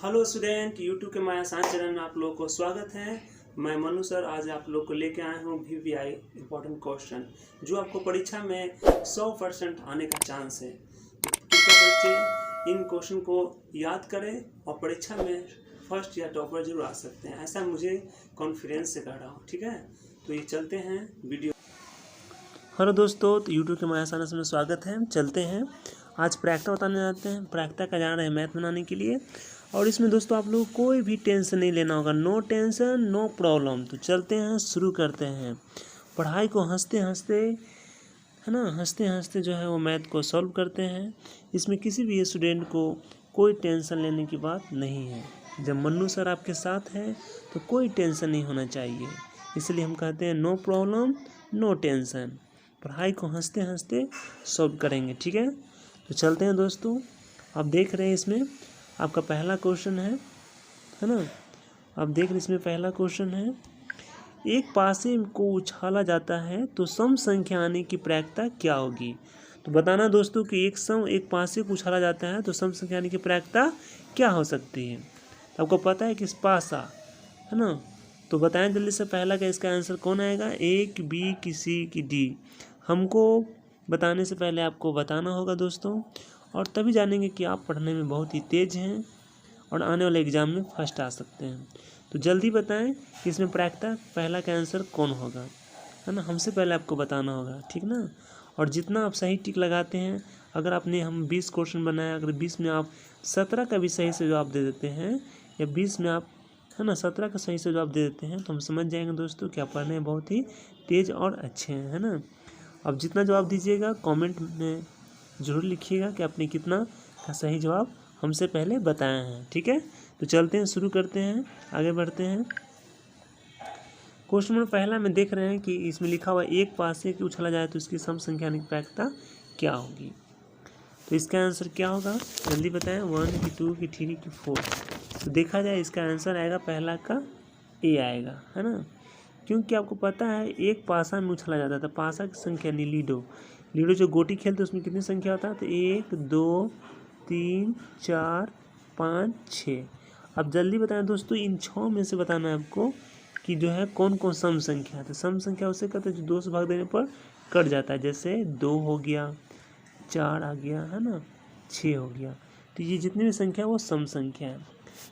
Hello student, YouTube के माया science channel में आप लोगों को स्वागत है। मैं मनु सर आज आप लोग को लेके आए हूँ VVI इम्पोर्टेंट क्वेश्चन जो आपको परीक्षा में 100% आने का चांस है। कृपया बच्चे इन क्वेश्चन को याद करें और परीक्षा में फर्स्ट या टॉपर जरूर आ सकते हैं, ऐसा मुझे कॉन्फिडेंस से कह रहा हूँ। ठीक है, तो ये चलते हैं वीडियो। हेलो दोस्तों, तो यूट्यूब के माया साइंस में स्वागत है। चलते हैं, आज प्रैक्टा बताने जाते हैं। प्रैक्टा का जा रहे हैं मैथ बनाने के लिए, और इसमें दोस्तों आप लोग कोई भी टेंशन नहीं लेना होगा। No tension no problem. तो चलते हैं, शुरू करते हैं। पढ़ाई को हंसते हंसते, है ना, हंसते हंसते जो है वो मैथ को सॉल्व करते हैं। इसमें किसी भी स्टूडेंट को कोई टेंशन लेने की बात नहीं है। जब मन्नू सर आपके साथ हैं तो कोई टेंशन नहीं होना चाहिए, इसलिए हम कहते हैं नो प्रॉब्लम नो टेंशन। पढ़ाई को हंसते हंसते सॉल्व करेंगे। ठीक है, तो चलते हैं दोस्तों। आप देख रहे हैं इसमें आपका पहला क्वेश्चन है ना। आप देख रहे हैं इसमें पहला क्वेश्चन है, एक पासे को उछाला जाता है तो सम संख्या आने की प्रायिकता क्या होगी। तो बताना दोस्तों कि एक पासे को उछाला जाता है तो सम संख्या आने की प्रायिकता क्या हो सकती है। तो आपको पता है कि इस पासा है ना, तो बताएं जल्दी से पहला का इसका आंसर कौन आएगा। एक बी की सी की डी। हमको बताने से पहले आपको बताना होगा दोस्तों, और तभी जानेंगे कि आप पढ़ने में बहुत ही तेज हैं और आने वाले एग्जाम में फर्स्ट आ सकते हैं। तो जल्दी बताएं कि इसमें प्रायिकता पहला का आंसर कौन होगा, है ना। हमसे पहले आपको बताना होगा, ठीक ना। और जितना आप सही टिक लगाते हैं, अगर आपने हम 20 क्वेश्चन बनाया, अगर 20 में आप 17 का भी सही से जवाब दे देते हैं, या 20 में आप, है ना, 17 का सही से जवाब दे देते हैं, तो हम समझ जाएंगे दोस्तों कि आप पढ़ने में बहुत ही तेज और अच्छे हैं, है ना। अब जितना जवाब दीजिएगा कमेंट में ज़रूर लिखिएगा कि आपने कितना का सही जवाब हमसे पहले बताया है। ठीक है, तो चलते हैं, शुरू करते हैं, आगे बढ़ते हैं। क्वेश्चन नंबर पहला में देख रहे हैं कि इसमें लिखा हुआ एक पासे की उछाला जाए तो इसकी सम संख्या की प्रायिकता क्या होगी। तो इसका आंसर क्या होगा, जल्दी बताएं। 1 की 2 की 3 की 4। तो देखा जाए इसका आंसर आएगा पहला का ए आएगा, है ना। क्योंकि आपको पता है एक पासा में उछला जाता था। पासा की संख्या नहीं, लीडो जो गोटी खेलते उसमें कितनी संख्या होता है, तो 1 2 3 4 5 6। अब जल्दी बताएं दोस्तों, इन 6 में से बताना है आपको कि जो है कौन कौन सम संख्या है। तो सम संख्या उसे कहते हैं जो 2 से भाग देने पर कट जाता है, जैसे 2 हो गया, 4 आ गया, है ना, 6 हो गया। तो ये जितनी भी संख्या है वो सम संख्या है।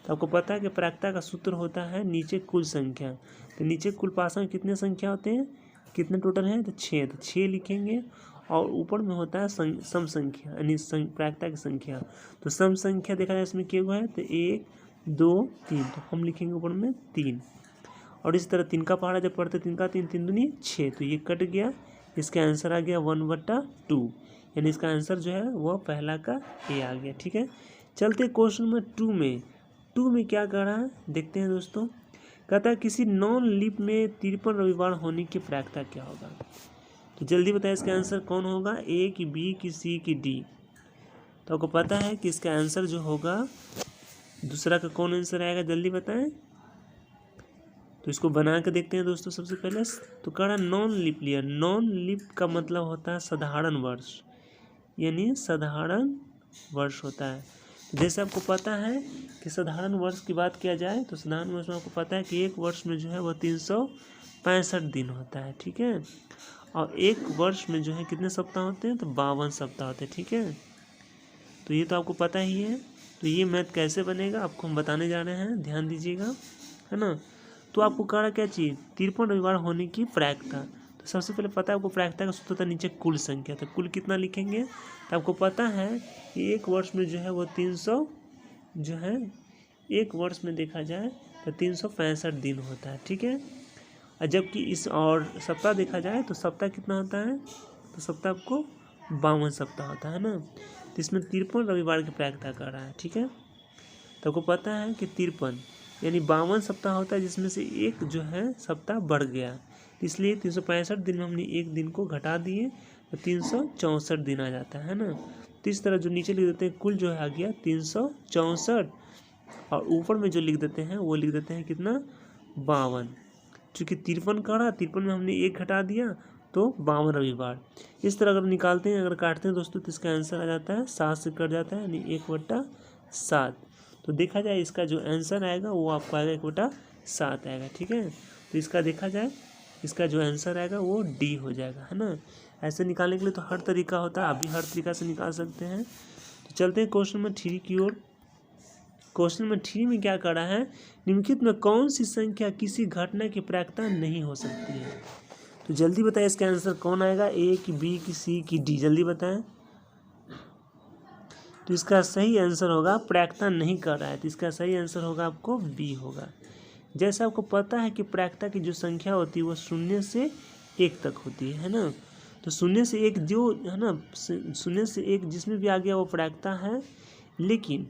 तो आपको पता है कि प्रायिकता का सूत्र होता है नीचे कुल संख्या। तो नीचे कुल पासा में कितने संख्या होते हैं, कितने टोटल हैं, तो 6। तो 6 लिखेंगे, और ऊपर में होता है सम संख्या यानी प्रायिकता की संख्या। तो सम संख्या देखा जाए इसमें क्या हुआ है, तो 1 2 3, तो हम लिखेंगे ऊपर में 3। और इस तरह 3 का पहाड़ा जब पढ़ते 3 का 3 3 दूनी 6, तो ये कट गया। इसका आंसर आ गया 1/2, यानी इसका आंसर जो है वह पहला का ए आ गया। ठीक है, चलते क्वेश्चन नंबर 2 में क्या कह रहा है, देखते हैं दोस्तों। कहता है किसी नॉन लीप में 53 रविवार होने की प्रायिकता क्या होगा। तो जल्दी बताएं इसका आंसर कौन होगा, ए की बी की सी की डी। तो आपको पता है कि इसका आंसर जो होगा दूसरा का कौन आंसर आएगा, जल्दी बताएं। तो इसको बना के देखते हैं दोस्तों। सबसे पहले तो कह रहा non leap year. Non leap का मतलब होता है साधारण वर्ष, यानी साधारण वर्ष होता है। जैसे आपको पता है कि साधारण वर्ष की बात किया जाए तो साधारण वर्ष में आपको पता है कि एक वर्ष में जो है वह 365 दिन होता है। ठीक है, और एक वर्ष में जो है कितने सप्ताह होते हैं, तो 52 सप्ताह होते हैं। ठीक है, तो ये तो आपको पता ही है। तो ये मैथ कैसे बनेगा आपको हम बताने जा रहे हैं, ध्यान दीजिएगा, है ना। तो आपको कह रहा क्या चीज़, 53 रविवार होने की प्रायिकता। तो सबसे पहले पता है आपको प्रायिकता का सूत्र होता है नीचे कुल संख्या। तो कुल कितना लिखेंगे, तो आपको पता है कि एक वर्ष में जो है वो 300 जो है, एक वर्ष में देखा जाए तो 365 दिन होता है। ठीक है, और जबकि इस और सप्ताह देखा जाए तो सप्ताह कितना होता है, तो सप्ताह आपको 52 सप्ताह होता है ना। तो इसमें 53 रविवार की प्रायिकता कर रहा है। ठीक है, तो आपको पता है कि 53 यानी 52 सप्ताह होता है, जिसमें से एक जो है सप्ताह बढ़ गया, इसलिए 365 दिन में हमने एक दिन को घटा दिए तो 364 दिन आ जाता है ना। तो इस तरह जो नीचे लिख देते हैं कुल जो है आ गया 364, और ऊपर में जो लिख देते हैं वो लिख देते हैं कितना, 52। चूँकि 53 का रहा, 53 में हमने एक घटा दिया तो 52 रविवार। इस तरह अगर निकालते हैं, अगर काटते हैं दोस्तों, तो इसका आंसर आ जाता है 7 से कट जाता है, यानी 1/7। तो देखा जाए इसका जो आंसर आएगा वो आपको आएगा 1/7 आएगा। ठीक है, तो इसका देखा जाए इसका जो आंसर आएगा वो डी हो जाएगा, है ना। ऐसे निकालने के लिए तो हर तरीका होता है, आप भी हर तरीका से निकाल सकते हैं। तो चलते हैं क्वेश्चन नंबर 3 की ओर। क्वेश्चन नंबर 3 में क्या करा है, निम्नलिखित में कौन सी संख्या किसी घटना की प्रायिकता नहीं हो सकती है। तो जल्दी बताएं इसका आंसर कौन आएगा, ए की, बी की, सी की, डी, जल्दी बताएं। तो इसका सही आंसर होगा, प्रायिकता नहीं कर रहा है, तो इसका सही आंसर होगा आपको बी होगा। जैसे आपको पता है कि प्रायिकता की जो संख्या होती है वो 0 से 1 तक होती है ना। तो 0 से 1 जो है ना, 0 से 1 जिसमें भी आ गया वो प्रायिकता है, लेकिन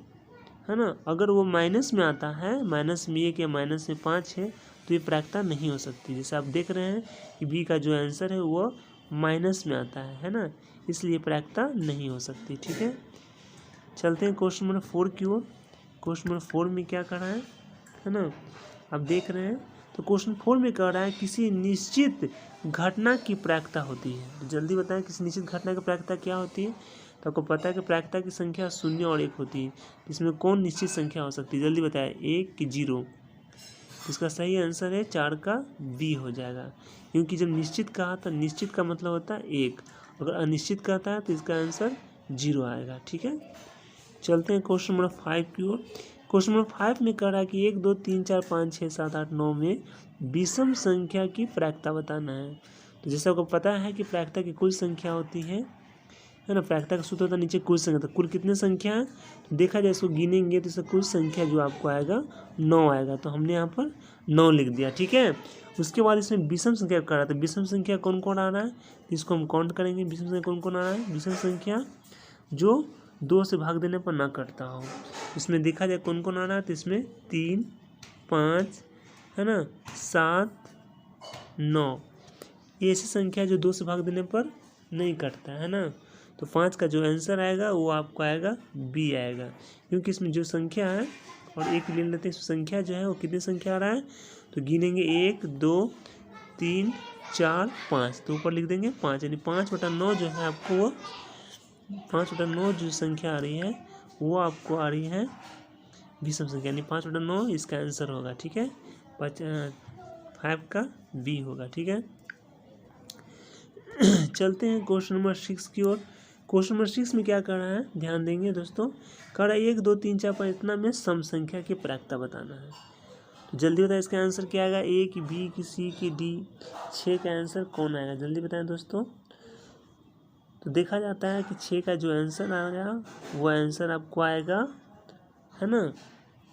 है ना अगर वो माइनस में आता है, -1 या -5 है, तो ये प्रायिकता नहीं हो सकती। जैसे आप देख रहे हैं कि बी का जो आंसर है वो माइनस में आता है ना, इसलिए प्रायिकता नहीं हो सकती। ठीक है, चलते हैं क्वेश्चन नंबर 4 की ओर। क्वेश्चन नंबर 4 में क्या कर रहा है ना, आप देख रहे हैं। तो क्वेश्चन 4 में कह रहा है किसी निश्चित घटना की प्रायिकता होती है। तो जल्दी बताएं किसी निश्चित घटना की प्रायिकता क्या होती है। तो आपको पता है कि प्रायिकता की संख्या 0 और 1 होती है, इसमें कौन निश्चित संख्या हो सकती है, जल्दी बताएं, 1 कि 0। तो इसका सही आंसर है 4 का बी हो जाएगा, क्योंकि जब निश्चित कहा तो निश्चित का मतलब होता है 1, अगर अनिश्चित कहता है तो इसका आंसर 0 आएगा। ठीक है, चलते हैं क्वेश्चन नंबर 5 की ओर। क्वेश्चन नंबर 5 में कह रहा है कि 1 2 3 4 5 6 7 8 9 में विषम संख्या की प्रायिकता बताना है। तो जैसे आपको पता है कि प्रायिकता की कुल संख्या होती है ना, प्रायिकता का सूत्र होता है नीचे कुल संख्या, तो कुल कितने संख्या है, तो देखा जाए इसको गिनेंगे तो इसका कुल संख्या जो आपको आएगा 9 आएगा, तो हमने यहाँ पर 9 लिख दिया। ठीक है, उसके बाद इसमें विषम संख्या कर रहा है, तो विषम संख्या कौन कौन आ रहा है, इसको हम काउंट करेंगे। विषम संख्या कौन कौन आ रहा है, विषम संख्या जो 2 से भाग देने पर ना कटता हो। इसमें देखा जाए कौन कौन आ रहा है, तो इसमें 3 5 है ना, 7 9, ये ऐसी संख्या जो 2 से भाग देने पर नहीं कटता है ना। तो 5 का जो आंसर आएगा वो आपको आएगा बी आएगा, क्योंकि इसमें जो संख्या है और एक ले लेते हैं, संख्या जो है वो कितनी संख्या आ रहा है, तो गिनेंगे 1 2 3 4 5, तो ऊपर लिख देंगे 5, यानी 5/9 जो है आपको वो 5/9 जो संख्या आ रही है वो आपको आ रही है विषम संख्या, यानी 5/9 इसका आंसर होगा। ठीक है, 5 का बी होगा। ठीक है, चलते हैं क्वेश्चन नंबर 6 की ओर। क्वेश्चन नंबर 6 में क्या कर रहा है, ध्यान देंगे दोस्तों, कर रहा है 1 2 3 4 5 इतना में सम संख्या की प्रायिकता बताना है। तो जल्दी बताएं इसका आंसर क्या आएगा, ए की, बी की, सी की, डी, 6 का आंसर कौन आएगा, जल्दी बताएं दोस्तों। तो देखा जाता है कि 6 का जो आंसर आएगा वो आंसर आपको आएगा है ना,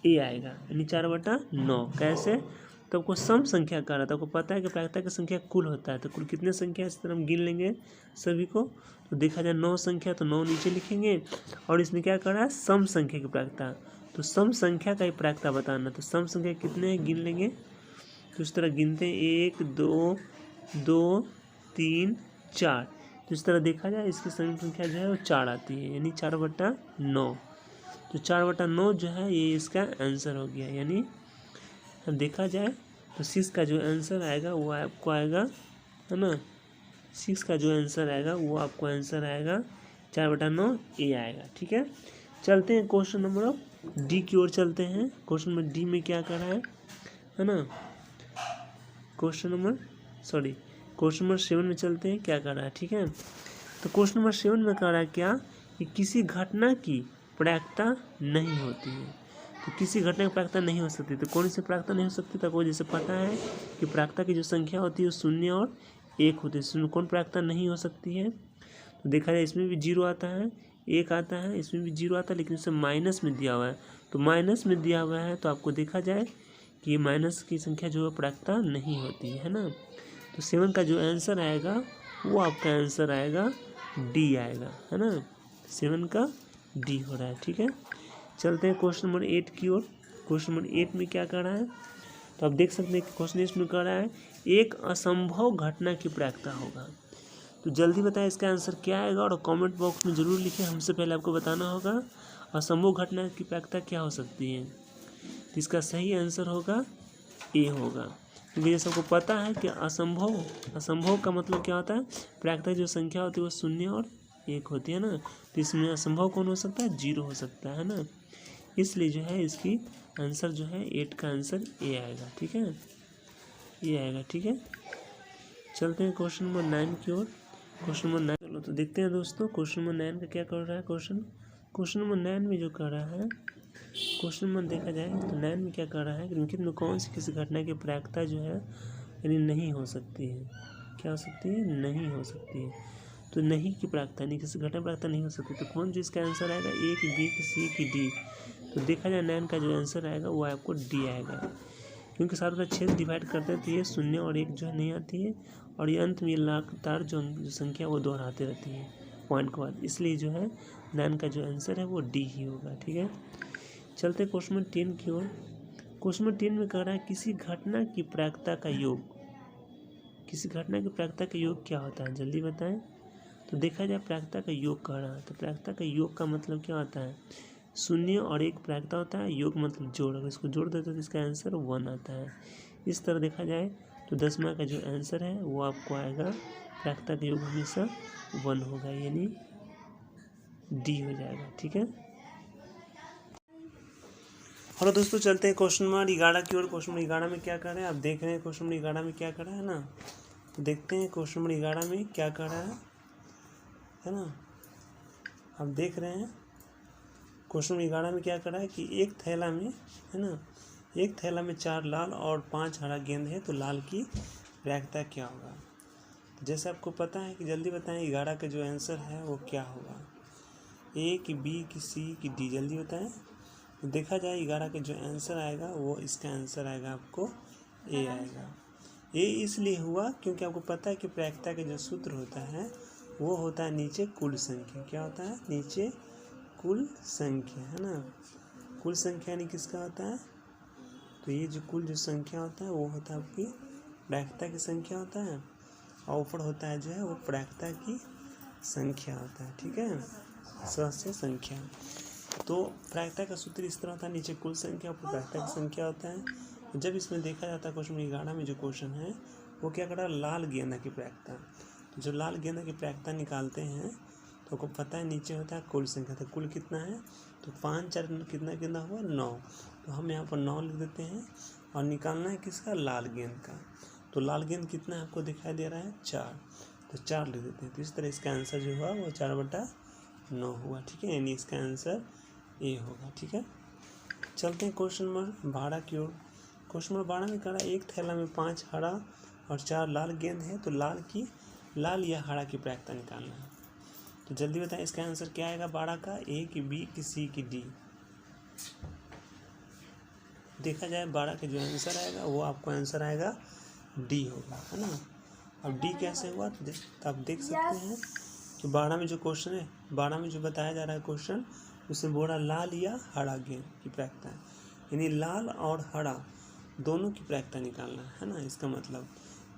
ए आएगा, यानी 4/9। कैसे, तो आपको सम संख्या कर रहा था, आपको पता है कि प्रायिकता की संख्या कुल होता है, तो कुल कितने संख्या इस तरह हम गिन लेंगे सभी को। तो देखा जाए 9 संख्या, तो 9 नीचे लिखेंगे, और इसमें क्या कर रहा है, सम संख्या की प्रायिकता, तो सम संख्या का ही प्रायिकता बताना। तो सम संख्या कितने हैं गिन लेंगे, तो इस तरह गिनते हैं 1 2 2 3 4, तो इस तरह देखा जाए इसकी सम संख्या जो है वो 4 आती है, यानी 4/9। तो 4/9 जो है ये इसका आंसर हो गया, यानी देखा जाए तो 6 का जो आंसर आएगा वो आपको आएगा है ना, 6 का जो आंसर आएगा वो आपको आंसर आएगा 4/9 ए आएगा। ठीक है, चलते हैं क्वेश्चन नंबर डी की ओर चलते हैं। क्वेश्चन नंबर डी में क्या कर रहा है ना, क्वेश्चन नंबर 7 में चलते हैं, क्या कर रहा है। ठीक है, तो क्वेश्चन नंबर 7 में कर रहा है क्या, कि किसी घटना की प्रायिकता नहीं होती है। तो किसी घटना की प्रायिकता नहीं हो सकती, तो कौन सी प्रायिकता नहीं हो सकती, तो आपको जैसे पता है कि प्रायिकता की जो संख्या होती है वो 0 और 1 होती है, इसमें कौन प्रायिकता नहीं हो सकती है। तो देखा जाए इसमें भी 0 आता है, 1 आता है, इसमें भी 0 आता है, लेकिन इसे माइनस में दिया हुआ है, तो माइनस में दिया हुआ है तो आपको देखा जाए कि ये माइनस की संख्या जो है प्रायिकता नहीं होती है ना। तो 7 का जो आंसर आएगा वो आपका आंसर आएगा डी आएगा, है ना, 7 का डी हो रहा है। ठीक है, चलते हैं क्वेश्चन नंबर 8 की ओर। क्वेश्चन नंबर 8 में क्या कर रहा है, तो आप देख सकते हैं कि क्वेश्चन इसमें कर रहा है एक असंभव घटना की प्रायिकता होगा। तो जल्दी बताएं इसका आंसर क्या आएगा, और कमेंट बॉक्स में ज़रूर लिखें, हमसे पहले आपको बताना होगा असंभव घटना की प्रायिकता क्या हो सकती है। तो इसका सही आंसर होगा ए होगा, क्योंकि जैसे आपको पता है कि असंभव का मतलब क्या होता है, प्रायिकता जो संख्या होती है वो 0 और 1 होती है ना, तो इसमें असंभव कौन हो सकता है, 0 हो सकता है ना, इसलिए जो है इसकी आंसर जो है 8 का आंसर ए आएगा। ठीक है, ये आएगा। ठीक है, चलते हैं क्वेश्चन नंबर 9 की ओर। क्वेश्चन नंबर 9 चलो तो देखते हैं दोस्तों क्वेश्चन नंबर 9 का क्या कर रहा है। क्वेश्चन नंबर 9 में जो कर रहा है, क्वेश्चन नंबर देखा जाए तो 9 में क्या कर रहा है, निम्नलिखित में कौन सी किसी घटना की प्रायिकता जो है यानी नहीं हो सकती है। क्या हो सकती है? नहीं हो सकती है। तो नहीं की प्रायिकता नहीं, किसी घटना प्रायिकता नहीं हो सकती, तो कौन जो इसका आंसर आएगा, ए की, बी की, सी की, डी। तो देखा जाए 9 का जो आंसर आएगा वो आपको डी आएगा, क्योंकि सारे का 6 डिवाइड करते हैं तो ये 0 और 1 जो है नहीं आती है, और ये अंत में लगातार जो संख्या वो दोहराते रहती है पॉइंट के बाद, इसलिए जो है 9 का जो आंसर है वो डी ही होगा। ठीक है, चलते क्वेश्चन नंबर 10 की ओर। क्वेश्चन नंबर 10 में कह रहा है किसी घटना की प्रायिकता का योग। किसी घटना की प्रायिकता का योग क्या होता है, जल्दी बताएं। तो देखा जाए प्रायिकता का योग कह रहा है, तो प्रायिकता का योग का मतलब क्या होता है, 0 और 1 प्रायिकता होता है, योग मतलब जोड़, अगर इसको जोड़ देते तो इसका आंसर 1 आता है। इस तरह देखा जाए तो 10वां का जो आंसर है वो आपको आएगा, प्रायिकता का योग हमेशा 1 होगा, यानी डी हो जाएगा। ठीक है, और दोस्तों चलते हैं क्वेश्चन नंबर 11 की ओर। क्वेश्चन नंबर 11 में क्या कर रहे हैं, आप देख रहे हैं क्वेश्चन नंबर 11 में क्या कर रहा है ना, तो देखते हैं क्वेश्चन नंबर 11 में क्या कर रहा है ना, आप देख रहे हैं क्वेश्चन नंबर 11 में क्या कर रहा है कि एक थैला में, है ना, एक थैला में 4 लाल और 5 हरा गेंद है, तो लाल की प्रायिकता क्या होगा। तो जैसे आपको पता है कि जल्दी बताएं 11 का जो आंसर है वो क्या होगा, ए की, बी की, सी की, डी, जल्दी बताएं। तो देखा जाए 11 का जो आंसर आएगा वो इसका आंसर आएगा आपको ए आएगा। ये इसलिए हुआ क्योंकि आपको पता है कि प्रायिकता का जो सूत्र होता है वो होता है नीचे कुल संख्या। क्या होता है, नीचे कुल संख्या, है ना। कुल संख्या यानी किसका होता है, तो ये जो कुल जो संख्या होता है वो होता है आपकी प्रायिकता की संख्या होता है, और ऊपर होता है जो है वो प्रायिकता की संख्या होता है। ठीक है, सदस्य संख्या। तो प्रायिकता का सूत्र इस तरह होता है, नीचे कुल संख्या ऊपर प्रायिकता की संख्या होता है। जब इसमें देखा जाता है क्वेश्चन 11 में जो क्वेश्चन है वो क्या कर रहा है, लाल गेंदा की प्रायिकता। तो जो लाल गेंदा की प्रायिकता निकालते हैं तो आपको पता है नीचे होता है कुल संख्या, तो कुल कितना है, तो 5 4 कितना हुआ 9, तो हम यहाँ पर 9 लिख देते हैं, और निकालना है किसका, लाल गेंद का। तो लाल गेंद कितना आपको दिखाई दे रहा है 4, तो 4 लिख देते हैं। तो इस तरह इसका आंसर जो हुआ वो 4/9 हुआ। ठीक है, यानी इसका आंसर ए होगा। ठीक है, चलते हैं क्वेश्चन नंबर 12 की ओर। क्वेश्चन नंबर 12 में कह रहा है एक थैला में 5 हरा और 4 लाल गेंद है, तो लाल या हरा की प्रायिकता निकालना है। तो जल्दी बताएं इसका आंसर क्या आएगा 12 का, ए की, बी की, सी की, डी। देखा जाए 12 का जो आंसर आएगा वो आपको आंसर आएगा डी होगा, है ना। अब डी कैसे हुआ, तो आप देख सकते हैं कि 12 में जो क्वेश्चन है, 12 में जो बताया जा रहा है क्वेश्चन, उसमें बोल रहा लाल या हरा गेंद की प्रायिकता है, यानी लाल और हरा दोनों की प्रायिकता निकालना है ना, इसका मतलब।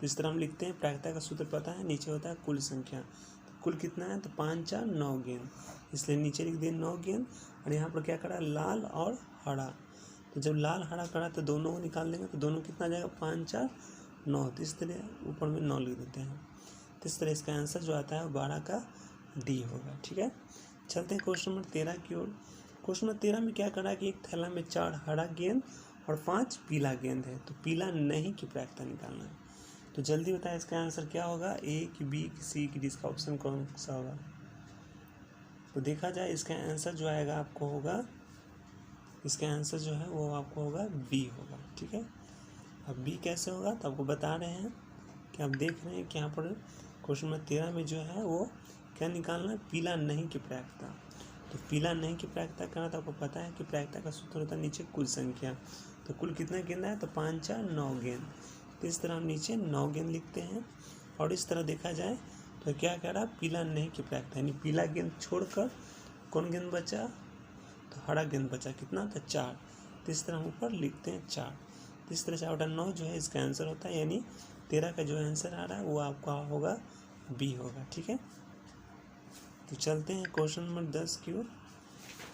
तो इस तरह हम लिखते हैं, प्रायिकता का सूत्र पता है, नीचे होता है कुल संख्या। तो कुल कितना है, तो 5 4 9 गेंद, इसलिए नीचे लिख दिए 9 गेंद, और यहाँ पर क्या करा, लाल और हरा। तो जब लाल हरा करा तो दोनों को निकाल देंगे, तो दोनों कितना आ जाएगा 5 4 9, तो इस तरह ऊपर में 9 लिख देते हैं। तो इस तरह इसका आंसर जो आता है 12 का डी होगा। ठीक है, चलते हैं क्वेश्चन नंबर 13 की ओर। क्वेश्चन नंबर 13 में क्या करा कि एक थैला में 4 हरा गेंद और 5 पीला गेंद है, तो पीला नहीं की प्रायिकता निकालना है। तो जल्दी बताएं इसका आंसर क्या होगा, ए की, बी की, सी की, डी, इसका ऑप्शन कौन सा होगा। तो देखा जाए इसका आंसर जो आएगा आपको होगा, इसका आंसर जो है वो आपको होगा बी होगा। ठीक है, अब बी कैसे होगा, तो आपको बता रहे हैं कि आप देख रहे हैं कि यहाँ पर क्वेश्चन नंबर 13 में जो है वो क्या निकालना है, पीला नहीं की प्रायिकता। तो पीला नहीं की प्रायिकता करना, तो आपको पता है कि प्रायिकता का सूत्र होता है नीचे कुल संख्या। तो कुल कितना गेंद है, तो 5 4 9 गेंद। तो इस तरह हम नीचे 9 गेंद लिखते हैं, और इस तरह देखा जाए तो क्या कह रहा है, पीला नहीं की प्रायिकता, यानी पीला गेंद छोड़कर कौन गेंद बचा, तो हरा गेंद बचा, कितना था 4। तो इस तरह हम ऊपर लिखते हैं 4। तो इस तरह 4/9 जो है इसका आंसर होता है, यानी 13 का जो आंसर आ रहा है वो आपका होगा बी होगा। ठीक है, तो चलते हैं क्वेश्चन नंबर 10 की ओर।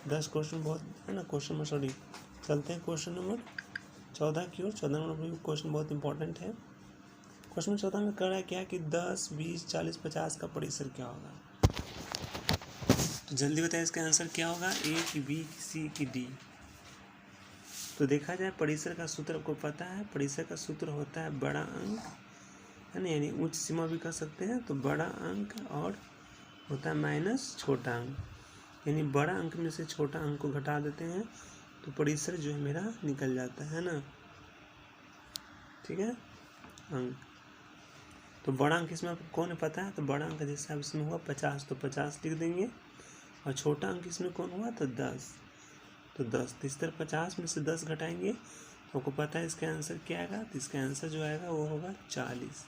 10 क्वेश्चन बहुत है ना, क्वेश्चन नंबर सॉरी चलते हैं क्वेश्चन नंबर 14 की ओर। 14 नंबर क्वेश्चन बहुत इंपॉर्टेंट है। क्वेश्चन नंबर 14 में कह रहा है क्या कि 10 20 40 50 का परिसर क्या होगा। तो जल्दी बताइए इसका आंसर क्या होगा, ए की, बी की, सी की, डी। तो देखा जाए परिसर का सूत्र आपको पता है, परिसर का सूत्र होता है बड़ा अंक, है ना, यानी उच्च सीमा भी कह सकते हैं। तो बड़ा अंक और होता है माइनस छोटा अंक, यानी बड़ा अंक में से छोटा अंक को घटा देते हैं तो परिसर जो है मेरा निकल जाता है ना, ठीक है, अंक। तो बड़ा अंक इसमें आपको कौन पता है, तो बड़ा अंक जैसे अब इसमें हुआ 50 तो 50 लिख देंगे, और छोटा अंक इसमें कौन हुआ तो 10 तो 10। तो इस तरह 50 में से 10 घटाएंगे तो आपको पता है इसका आंसर क्या आएगा, तो इसका आंसर जो आएगा वो होगा 40।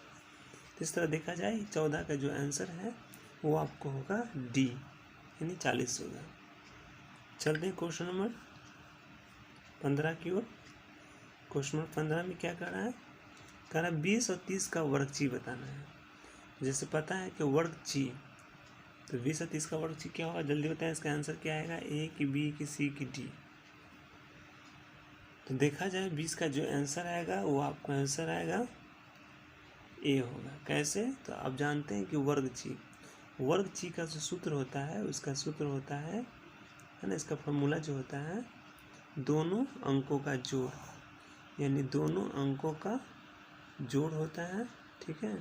तो इस तरह देखा जाए 14 का जो आंसर है वो आपको होगा डी, यानी 40 होगा। चलते हैं क्वेश्चन नंबर 15 की ओर। क्वेश्चन नंबर 15 में क्या कर रहा है, कह रहा है 20 और 30 का वर्गची बताना है। जैसे पता है कि वर्गची, तो 20 और 30 का वर्गची क्या होगा, जल्दी बताएं इसका आंसर क्या आएगा, ए की बी की सी की डी। तो देखा जाए 20 का जो आंसर आएगा वो आपको आंसर आएगा ए होगा। कैसे, तो आप जानते हैं कि वर्गची का जो सूत्र होता है उसका सूत्र होता है ना, इसका फॉर्मूला जो होता है दोनों अंकों का जोड़, यानी दोनों अंकों का जोड़ होता है, ठीक है।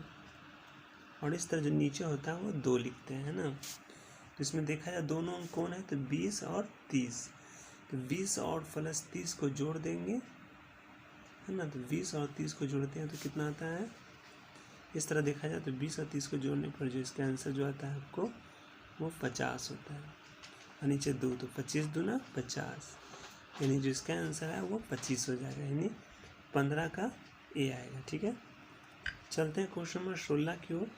और इस तरह जो नीचे होता है वो 2 लिखते हैं ना। तो इसमें देखा जाए दोनों अंक कौन है, तो 20 और 30। तो 20 और प्लस 30 को जोड़ देंगे, है ना, तो 20 और 30 को जोड़ते हैं तो कितना आता है, इस तरह देखा जाए तो 20 और 30 को जोड़ने पर जो इसका आंसर जो आता है आपको वो 50 होता है, और नीचे 2 तो 25 दूना 50, यानी जो इसका आंसर है वो 25 हो जाएगा, यानी 15 का ए आएगा, ठीक है। चलते हैं क्वेश्चन नंबर 16 की ओर।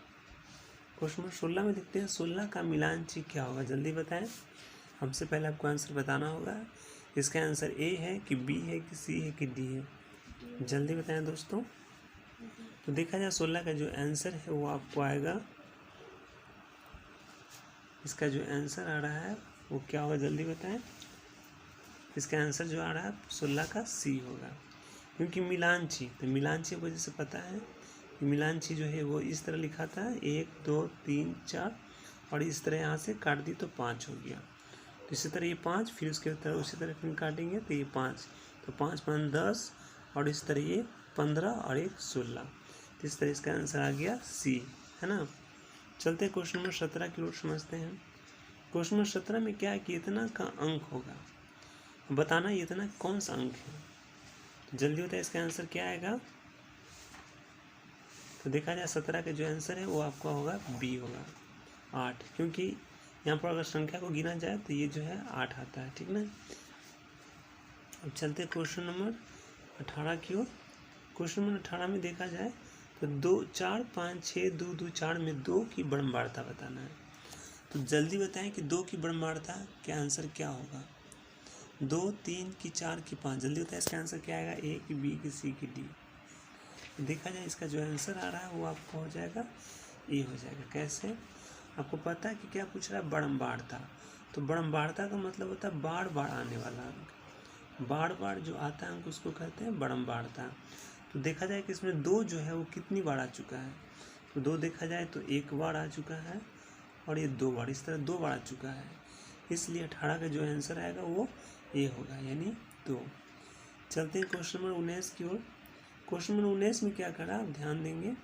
क्वेश्चन नंबर 16 में देखते हैं 16 का मिलानची क्या होगा, जल्दी बताएं। हमसे पहले आपको आंसर बताना होगा, इसका आंसर ए है कि बी है कि सी है कि डी है, जल्दी बताएं दोस्तों। तो देखा जाए 16 का जो आंसर है वो आपको आएगा, इसका जो आंसर आ रहा है वो क्या होगा, जल्दी बताएं। इसका आंसर जो आ रहा है 16 का सी होगा, क्योंकि मिलानची, तो मिलानची की वजह से पता है कि मिलानची जो है वो इस तरह लिखा था 1 2 3 4, और इस तरह यहाँ से काट दी तो 5 हो गया। तो इसी तरह ये 5, फिर उसके तरह उसी तरह फिर काटेंगे तो ये 5, तो 5 5 10, और इस तरह ये 15 और 1 16। तो इस तरह इसका आंसर आ गया सी, है ना। चलते हैं क्वेश्चन नंबर 17 की ओर, समझते हैं। क्वेश्चन नंबर 17 में क्या है कि इतना का अंक होगा, बताना ये इतना कौन सा अंक है, तो जल्दी होता है इसका आंसर क्या आएगा। तो देखा जाए 17 का जो आंसर है वो आपका होगा बी होगा, 8, क्योंकि यहाँ पर अगर संख्या को गिना जाए तो ये जो है 8 आता है, ठीक ना। अब चलते हैं क्वेश्चन नंबर 18 की ओर। क्वेश्चन नंबर 18 में देखा जाए तो 2 4 5 6 2 2 4 में 2 की बड़म्बारता बताना है। तो जल्दी बताएं कि 2 की बड़म्बारता के आंसर क्या होगा, 2 3 की 4 की 5, जल्दी बताएं इसका आंसर क्या आएगा, ए की बी की सी की डी। देखा जाए इसका जो आंसर आ रहा है वो आपको हो जाएगा ए हो जाएगा। कैसे, आपको पता है कि क्या पूछ रहा है, बड़म्बारता। तो बड़म्बारता का मतलब होता है बार बार आने वाला अंक, बार बार जो आता है अंक उसको कहते हैं बड़म्बारता। तो देखा जाए कि इसमें 2 जो है वो कितनी बार आ चुका है, तो 2 देखा जाए तो 1 बार आ चुका है, और ये 2 बार, इस तरह 2 बार आ चुका है, इसलिए 18 का जो आंसर आएगा वो ए होगा, यानी 2। चलते हैं क्वेश्चन नंबर 19 की ओर। क्वेश्चन नंबर 19 में क्या करा, आप ध्यान देंगे।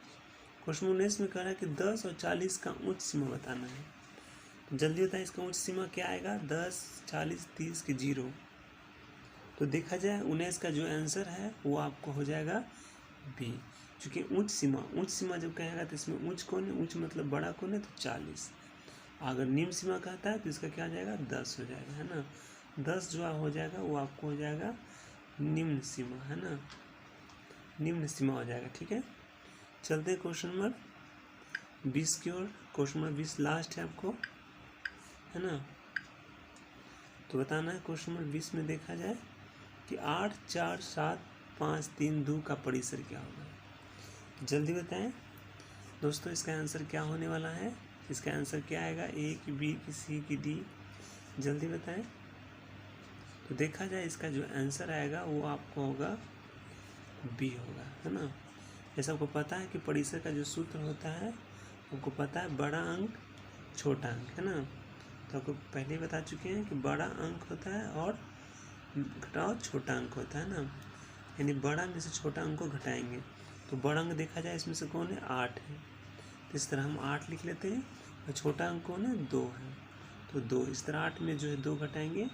क्वेश्चन नंबर 19 में कह रहा है कि 10 और 40 का उच्च सीमा बताना है। जल्दी बताएं इसका उच्च सीमा क्या आएगा, 10 40 30 की 0। तो देखा जाए 19 का जो आंसर है वो आपको हो जाएगा बी, क्योंकि उच्च सीमा जब कहेगा तो इसमें उच्च कौन है, उच्च मतलब बड़ा कौन है, तो 40। अगर निम्न सीमा कहता है तो इसका क्या हो जाएगा, 10 हो जाएगा, है ना। 10 जो हो जाएगा वो आपको हो जाएगा निम्न सीमा, है ना, निम्न सीमा हो जाएगा, ठीक है। चलते हैं क्वेश्चन नंबर 20 की ओर। क्वेश्चन नंबर 20 लास्ट है आपको, है ना। तो बताना है क्वेश्चन नंबर 20 में देखा जाए कि 8 4 7 5 3 2 का परिसर क्या होगा, जल्दी बताएं दोस्तों इसका आंसर क्या होने वाला है। इसका आंसर क्या आएगा, ए की बी की सी की डी, जल्दी बताएं। तो देखा जाए इसका जो आंसर आएगा वो आपको होगा बी होगा, है ना। जैसे आपको पता है कि परिसर का जो सूत्र होता है आपको पता है, बड़ा अंक छोटा अंक, है ना। तो आपको पहले ही बता चुके हैं कि बड़ा अंक होता है और घटाओ छोटा अंक होता है ना, यानी बड़ा में से छोटा अंक को घटाएंगे। तो बड़ा अंक देखा जाए इसमें से कौन है, 8 है, तो इस तरह हम 8 लिख लेते हैं। और छोटा अंक कौन है, 2 है, तो 2। इस तरह 8 में जो है 2 घटाएंगे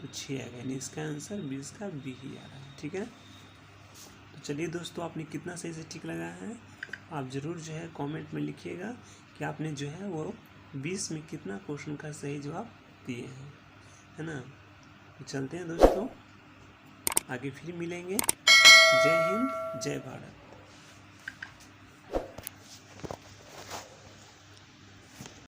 तो 6 आएगा, यानी इसका आंसर 20 का बी ही आ रहा है। ठीक है, तो चलिए दोस्तों, आपने कितना सही से ठीक लगाया है आप ज़रूर जो है कमेंट में लिखिएगा कि आपने जो है वो 20 में कितना क्वेश्चन का सही जवाब दिए हैं, है ना। तो चलते हैं दोस्तों, आगे फिर मिलेंगे। जय हिंद, जय भारत।